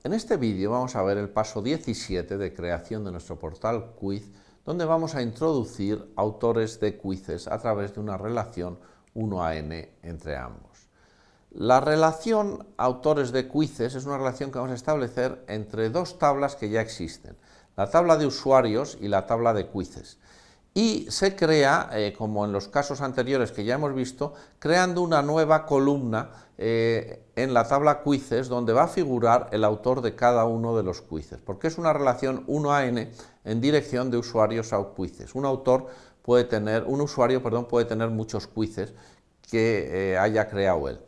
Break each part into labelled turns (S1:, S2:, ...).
S1: En este vídeo vamos a ver el paso 17 de creación de nuestro portal Quiz, donde vamos a introducir autores de quizzes a través de una relación 1 a n entre ambos. La relación autores de quizzes es una relación que vamos a establecer entre dos tablas que ya existen, la tabla de usuarios y la tabla de quizzes. Y se crea, como en los casos anteriores que ya hemos visto, creando una nueva columna en la tabla quizzes donde va a figurar el autor de cada uno de los quizzes, porque es una relación 1 a n en dirección de usuarios a quizzes. Un usuario puede tener muchos quizzes que haya creado él.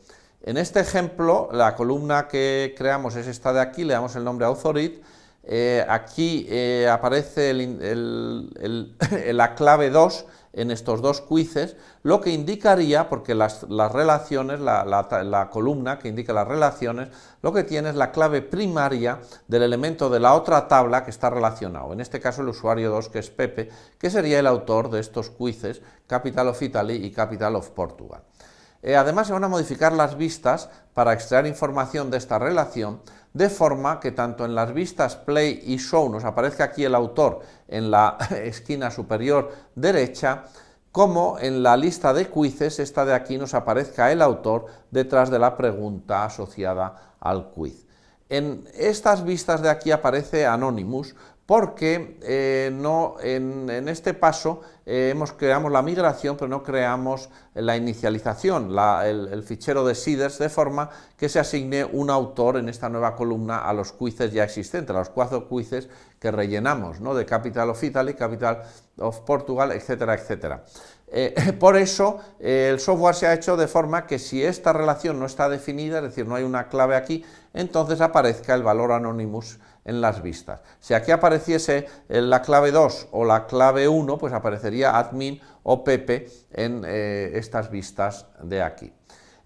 S1: En este ejemplo, la columna que creamos es esta de aquí, le damos el nombre authorIt. Aquí aparece la clave 2 en estos dos quizzes, lo que indicaría, porque las relaciones, la columna que indica las relaciones, lo que tiene es la clave primaria del elemento de la otra tabla que está relacionado, en este caso el usuario 2, que es Pepe, que sería el autor de estos quizzes, Capital of Italy y Capital of Portugal. Además se van a modificar las vistas para extraer información de esta relación, de forma que tanto en las vistas Play y Show nos aparezca aquí el autor en la esquina superior derecha, como en la lista de quizzes, esta de aquí, nos aparezca el autor detrás de la pregunta asociada al quiz. En estas vistas de aquí aparece Anonymous, porque en este paso creamos la migración, pero no creamos la inicialización, el fichero de seeders, de forma que se asigne un autor en esta nueva columna a los quizzes ya existentes, a los 4 quizzes que rellenamos, ¿no? De Capital of Italy, Capital of Portugal, etcétera, etcétera. Por eso el software se ha hecho de forma que si esta relación no está definida, es decir, no hay una clave aquí, entonces aparezca el valor Anonymous en las vistas. Si aquí apareciese la clave 2 o la clave 1, pues aparecería admin o Pepe en estas vistas de aquí.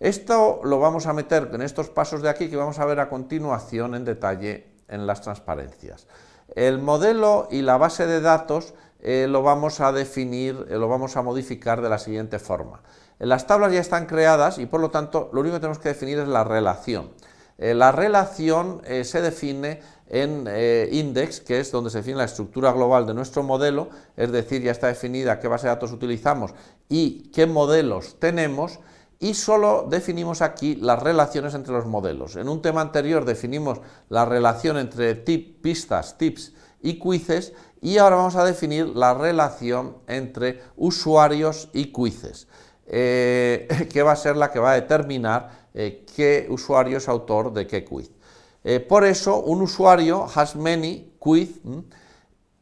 S1: Esto lo vamos a meter en estos pasos de aquí que vamos a ver a continuación en detalle en las transparencias. El modelo y la base de datos lo vamos a definir, lo vamos a modificar de la siguiente forma. Las tablas ya están creadas y por lo tanto lo único que tenemos que definir es la relación. La relación se define en index, que es donde se define la estructura global de nuestro modelo, es decir, ya está definida qué base de datos utilizamos y qué modelos tenemos, y solo definimos aquí las relaciones entre los modelos. En un tema anterior definimos la relación entre pistas, tips y quizzes, y ahora vamos a definir la relación entre usuarios y quizzes, que va a ser la que va a determinar qué usuario es autor de qué quiz. Por eso, un usuario has many quiz,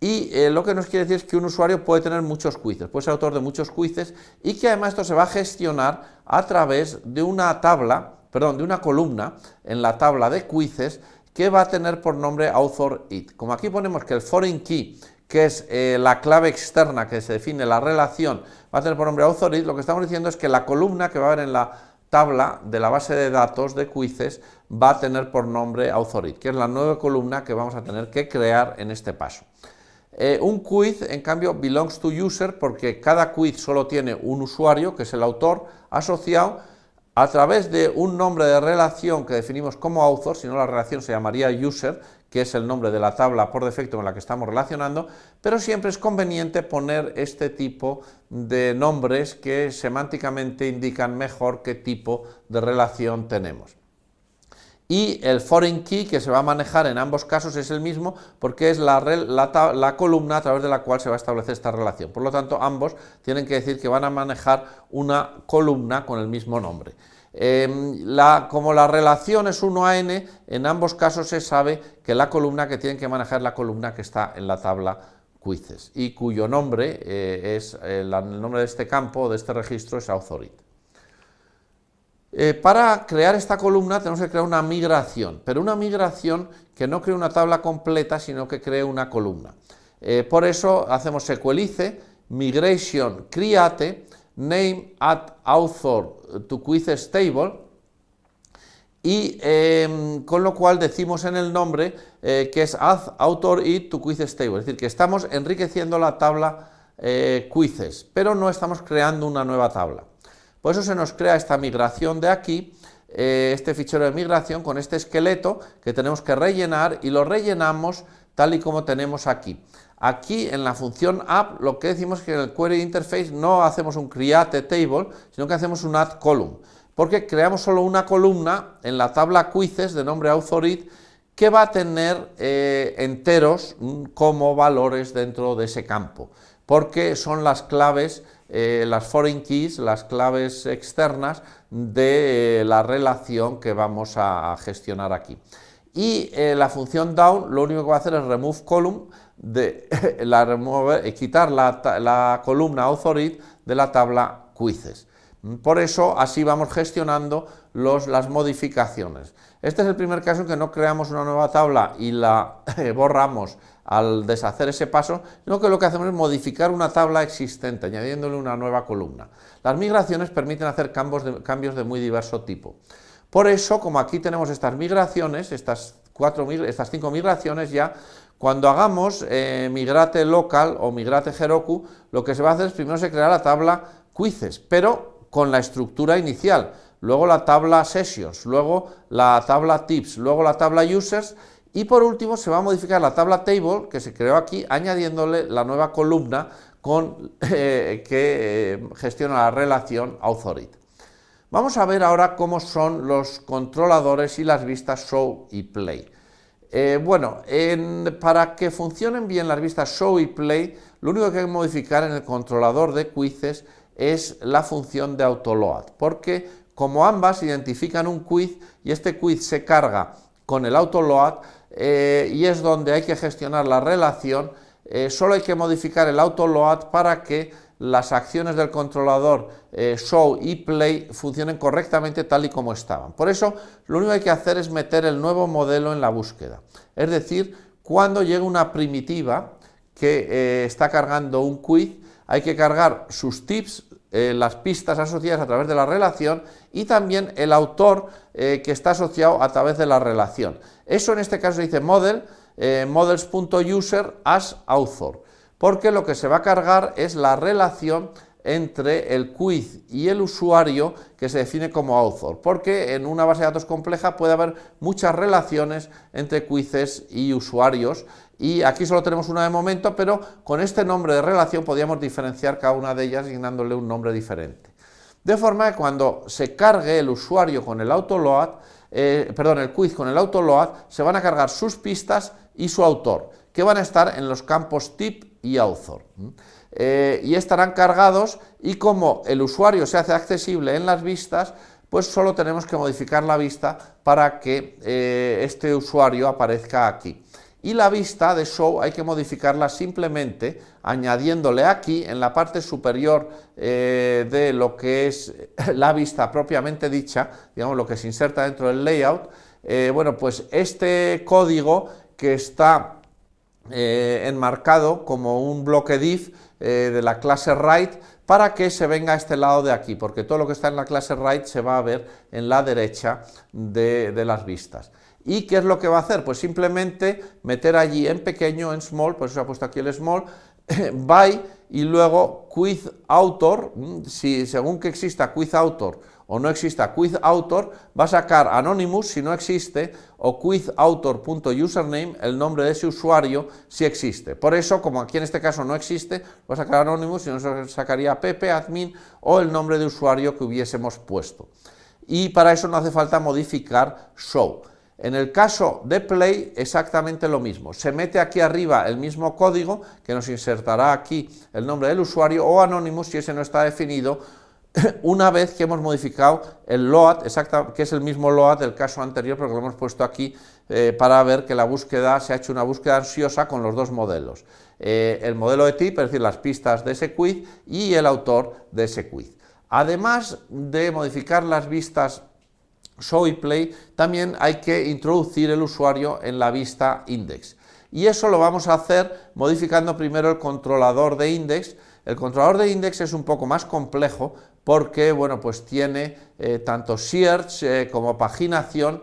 S1: y lo que nos quiere decir es que un usuario puede tener muchos quizzes, puede ser autor de muchos quizzes, y que además esto se va a gestionar a través de una columna en la tabla de quizzes que va a tener por nombre authorIt. Como aquí ponemos que el foreign key, que es la clave externa que se define la relación, va a tener por nombre authorIt, lo que estamos diciendo es que la columna que va a haber en la tabla de la base de datos de quizzes va a tener por nombre authorIt, que es la nueva columna que vamos a tener que crear en este paso. Un quiz, en cambio, belongs to user, porque cada quiz solo tiene un usuario, que es el autor, asociado a través de un nombre de relación que definimos como author, si no la relación se llamaría user, que es el nombre de la tabla por defecto con la que estamos relacionando, pero siempre es conveniente poner este tipo de nombres que semánticamente indican mejor qué tipo de relación tenemos. Y el foreign key, que se va a manejar en ambos casos, es el mismo porque es la columna a través de la cual se va a establecer esta relación. Por lo tanto, ambos tienen que decir que van a manejar una columna con el mismo nombre. Como la relación es 1 a n, en ambos casos se sabe que la columna que tienen que manejar es la columna que está en la tabla quizzes y cuyo nombre el nombre de este campo, de este registro, es authorIt. Para crear esta columna tenemos que crear una migración, pero una migración que no cree una tabla completa, sino que cree una columna. Por eso hacemos sequelize, migration create, name add author to quizzes table, y con lo cual decimos en el nombre que es add authorIt to quizzes table, es decir, que estamos enriqueciendo la tabla quizzes, pero no estamos creando una nueva tabla. Por eso se nos crea esta migración de aquí, este fichero de migración con este esqueleto que tenemos que rellenar y lo rellenamos tal y como tenemos aquí. Aquí en la función app lo que decimos es que en el query interface no hacemos un create table, sino que hacemos un add column, porque creamos solo una columna en la tabla quizzes de nombre authorID que va a tener enteros como valores dentro de ese campo, porque son las claves, las foreign keys, las claves externas de la relación que vamos a gestionar aquí. Y la función down lo único que va a hacer es remove column, quitar la columna authorID de la tabla quizzes. Por eso así vamos gestionando las modificaciones. Este es el primer caso en que no creamos una nueva tabla y la borramos al deshacer ese paso, sino que lo que hacemos es modificar una tabla existente, añadiéndole una nueva columna. Las migraciones permiten hacer cambios de muy diverso tipo. Por eso, como aquí tenemos estas migraciones, estas 5 migraciones ya, cuando hagamos migrate local o migrate Heroku, lo que se va a hacer es primero se creará la tabla quizzes, pero con la estructura inicial, luego la tabla sessions, luego la tabla tips, luego la tabla users y por último se va a modificar la tabla table que se creó aquí añadiéndole la nueva columna que gestiona la relación authorID. Vamos a ver ahora cómo son los controladores y las vistas show y play. Para que funcionen bien las vistas show y play, lo único que hay que modificar en el controlador de quizzes es la función de autoload, porque como ambas identifican un quiz y este quiz se carga con el autoload y es donde hay que gestionar la relación, solo hay que modificar el autoload para que las acciones del controlador show y play funcionen correctamente tal y como estaban. Por eso lo único que hay que hacer es meter el nuevo modelo en la búsqueda, es decir, cuando llega una primitiva que está cargando un quiz, hay que cargar sus tips, las pistas asociadas a través de la relación y también el autor que está asociado a través de la relación. Eso en este caso se dice models.user as author, porque lo que se va a cargar es la relación entre el quiz y el usuario que se define como author, porque en una base de datos compleja puede haber muchas relaciones entre quizzes y usuarios y aquí solo tenemos una de momento, pero con este nombre de relación podríamos diferenciar cada una de ellas asignándole un nombre diferente. De forma que cuando se cargue el usuario con el autoload, el quiz con el autoload, se van a cargar sus pistas y su autor, que van a estar en los campos tip y author. Y estarán cargados y como el usuario se hace accesible en las vistas, pues solo tenemos que modificar la vista para que este usuario aparezca aquí. Y la vista de show hay que modificarla simplemente añadiéndole aquí en la parte superior de lo que es la vista propiamente dicha, digamos lo que se inserta dentro del layout, pues este código que está enmarcado como un bloque div de la clase write para que se venga a este lado de aquí, porque todo lo que está en la clase write se va a ver en la derecha de las vistas. ¿Y qué es lo que va a hacer? Pues simplemente meter allí en pequeño, en small, por eso se ha puesto aquí el small, by y luego quiz author, si según que exista quiz author o no exista quiz author, va a sacar anonymous si no existe o quizauthor.username, el nombre de ese usuario si existe. Por eso, como aquí en este caso no existe, va a sacar anonymous, si no se sacaría pp-admin o el nombre de usuario que hubiésemos puesto. Y para eso no hace falta modificar show. En el caso de play, exactamente lo mismo. Se mete aquí arriba el mismo código que nos insertará aquí el nombre del usuario o anonymous si ese no está definido, una vez que hemos modificado el load, que es el mismo load del caso anterior, porque lo hemos puesto aquí para ver que la búsqueda se ha hecho una búsqueda ansiosa con los dos modelos. El modelo de tip, es decir, las pistas de ese quiz y el autor de ese quiz. Además de modificar las vistas show y play, también hay que introducir el usuario en la vista index. Y eso lo vamos a hacer modificando primero el controlador de index. El controlador de index es un poco más complejo porque, pues tiene tanto search como paginación,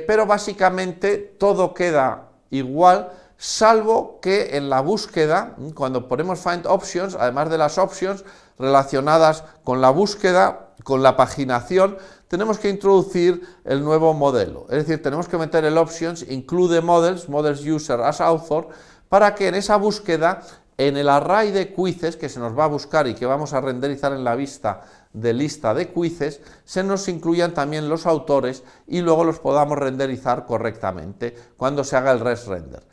S1: pero básicamente todo queda igual, salvo que en la búsqueda, cuando ponemos find options, además de las options relacionadas con la búsqueda, con la paginación tenemos que introducir el nuevo modelo, es decir, tenemos que meter el options include models user as author, para que en esa búsqueda, en el array de quizzes que se nos va a buscar y que vamos a renderizar en la vista de lista de quizzes, se nos incluyan también los autores y luego los podamos renderizar correctamente cuando se haga el render.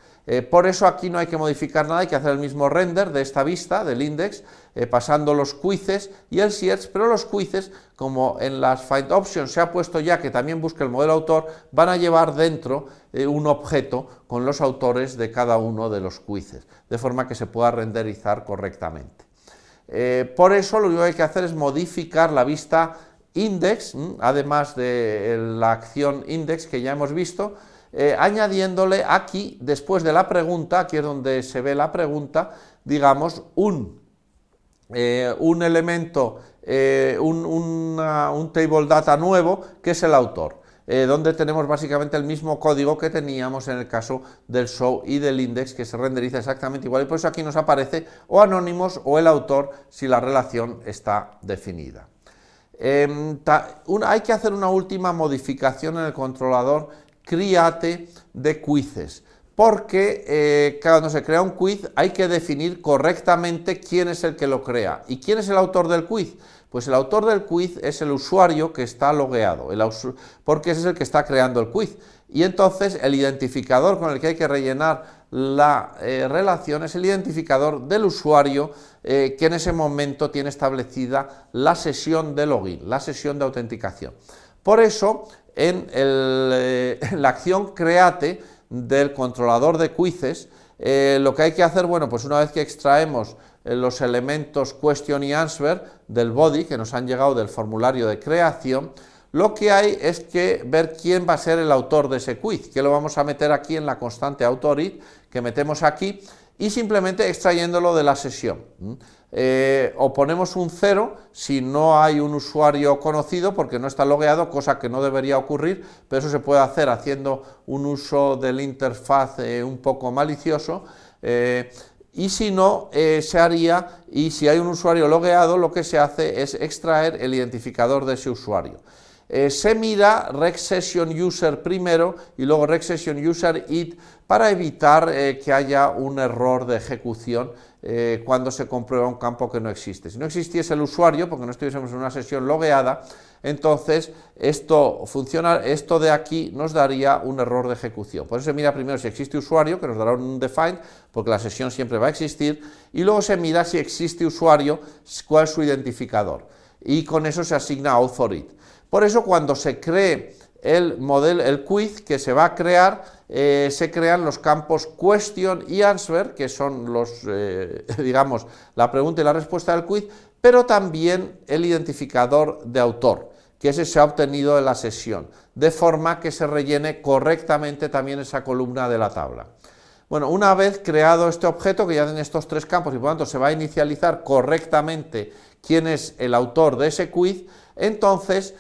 S1: Por eso aquí no hay que modificar nada, hay que hacer el mismo render de esta vista, del index, pasando los quizzes y el search, pero los quizzes, como en las find options se ha puesto ya que también busque el modelo autor, van a llevar dentro un objeto con los autores de cada uno de los quizzes, de forma que se pueda renderizar correctamente. Por eso lo único que hay que hacer es modificar la vista index, además de la acción index que ya hemos visto, añadiéndole aquí, después de la pregunta, aquí es donde se ve la pregunta, digamos, un elemento, un table data nuevo, que es el autor, donde tenemos básicamente el mismo código que teníamos en el caso del show y del index, que se renderiza exactamente igual, y por eso aquí nos aparece o anónimos o el autor si la relación está definida. Hay que hacer una última modificación en el controlador create de quizzes, porque cuando se crea un quiz hay que definir correctamente quién es el que lo crea. ¿Y quién es el autor del quiz? Pues el autor del quiz es el usuario que está logueado, porque ese es el que está creando el quiz. Y entonces el identificador con el que hay que rellenar la relación es el identificador del usuario que en ese momento tiene establecida la sesión de login, la sesión de autenticación. Por eso, en la acción create del controlador de quizzes, lo que hay que hacer, bueno, pues una vez que extraemos los elementos question y answer del body que nos han llegado del formulario de creación, lo que hay es que ver quién va a ser el autor de ese quiz, que lo vamos a meter aquí en la constante autorit que metemos aquí, y simplemente extrayéndolo de la sesión. O ponemos un 0 si no hay un usuario conocido porque no está logueado, cosa que no debería ocurrir, pero eso se puede hacer haciendo un uso del interfaz un poco malicioso, y si no, se haría, y si hay un usuario logueado, lo que se hace es extraer el identificador de ese usuario. Se mira rec session user primero y luego rec session user id para evitar que haya un error de ejecución cuando se comprueba un campo que no existe. Si no existiese el usuario, porque no estuviésemos en una sesión logueada, entonces esto de aquí nos daría un error de ejecución. Por eso se mira primero si existe usuario, que nos dará un undefined, porque la sesión siempre va a existir, y luego se mira si existe usuario, cuál es su identificador, y con eso se asigna authority. Por eso cuando se cree el quiz que se va a crear, se crean los campos question y answer, que son digamos, la pregunta y la respuesta del quiz, pero también el identificador de autor, que ese se ha obtenido de la sesión, de forma que se rellene correctamente también esa columna de la tabla. Bueno, una vez creado este objeto, que ya tiene estos tres campos y por lo tanto se va a inicializar correctamente quién es el autor de ese quiz, entonces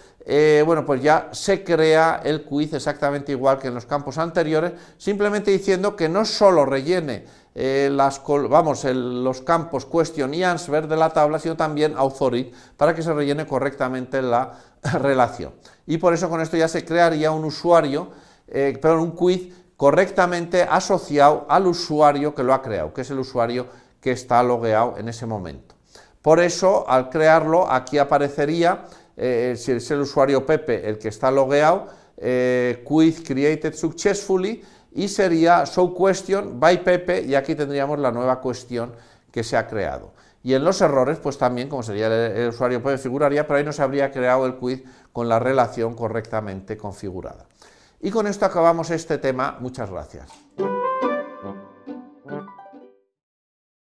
S1: bueno, pues ya se crea el quiz exactamente igual que en los campos anteriores, simplemente diciendo que no solo rellene los campos question y answer de la tabla, sino también authority, para que se rellene correctamente la relación. Y por eso con esto ya se crearía un usuario, pero un quiz correctamente asociado al usuario que lo ha creado, que es el usuario que está logueado en ese momento. Por eso, al crearlo, aquí aparecería, si es el usuario Pepe el que está logueado, quiz created successfully, y sería show question by Pepe, y aquí tendríamos la nueva cuestión que se ha creado. Y en los errores, pues también, como sería el usuario Pepe, figuraría, pero ahí no se habría creado el quiz con la relación correctamente configurada. Y con esto acabamos este tema. Muchas gracias.